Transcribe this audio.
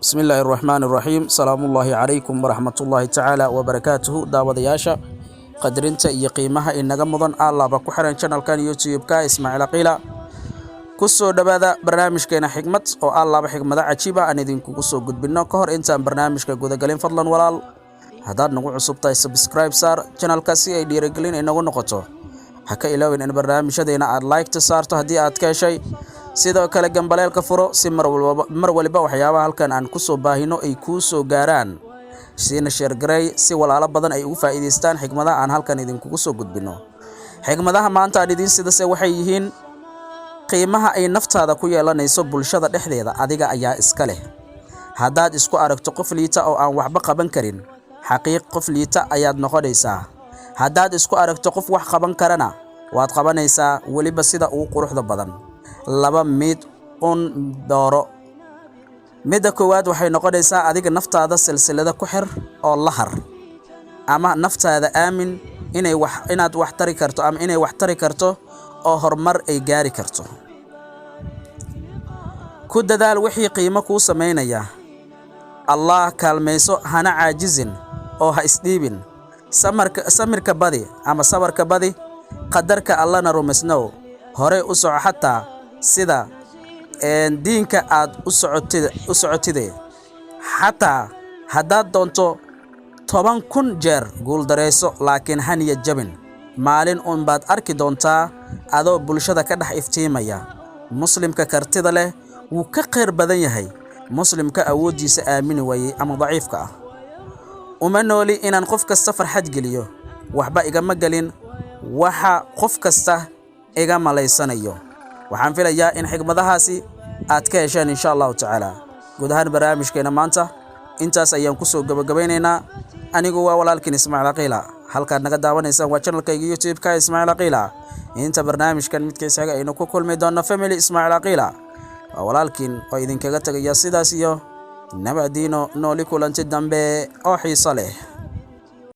بسم الله الرحمن الرحيم سلام الله عليكم ورحمة الله تعالى وبركاته داودياشا قدرنت يقيمها إننا مضن الله بكحرن channel كان يوتيوب كا إسماعيل قيلا كسو دبادا برنامج كينا حكمة أو الله بحكمة عجيبة أن يدين كسو قد بنا كهر إنسان برنامج كجودا قلين فضلا ولال هذا نقول عصب تاي سبسكرايب صار channel كاسي أي ديرجلين إنه نقطه حكا إلهو إن برنامج هذينا أد لايك تصار تهدي أد كشيء sidoo kale gambaleelka furo si mar waliba waxyaabaha halkan aan ku soo baahino ay ku soo gaaraan siina share garay si walaalo badan ay ugu faa'iideystaan xigmadaha aan halkan idinku soo gudbino xigmadaha maanta aan idin sidase waxay yihiin qiimaha ay naftaada ku yeelanayso bulshada dhexdeeda adiga ayaa iska leh hadaad isku aragto qof liita oo aan waxba qaban karin xaqiiq qof liita ayaad noqonaysaa hadaad isku aragto qof wax qaban karana waad qabanaysaa waliba sida uu quruxda badan laba mid dooro midda koowaad waxay noqonaysaa adiga naftaada silsilada ku xir oo la har ama naftaada aamin inaad wax tari karto ama inay wax tari karto oo horumar ay gaari karto ku dadaal wixii qiimo ku sameeynaya Allah kaalmayso hana caajizin oo ha isdhiibin samirka badi ama sabarka badi qadarka Allahna rumaysnow hore u soco xataa sida diinka aad u socotide xataa hadaad doonto 10,000 jeer guul dareyso laakiin haniya jabin maalin baad arki doontaa adoo bulshada ka dhex iftiimaya muslimka kartida leh wuu ka qeyr badan yahay muslimka awoodiisa aamini waayay ama daciifka ah uma nooli inaan qof kasta farxad geliyo waxba igama galin waxa qof kasta iga malaysanayo waxaan filayaa in xigmadahaasi aad ka heshaan insha Allah ta'ala guud ahaan barnaamijkeena maanta intaas ayaan ku soo gabagabaynaynaa anigu waa walaalkiin Ismaaciil Aqila halka naga daawanaysan waa channelkayga YouTube ka Ismaaciil Aqila inta barnaamijkan midkiisa aynu ku kulmay doona family Ismaaciil Aqila waa walaalkiin oo idinkaga tagaya sidaas iyo nabadiino nooli kulanti dambe oo xiiso leh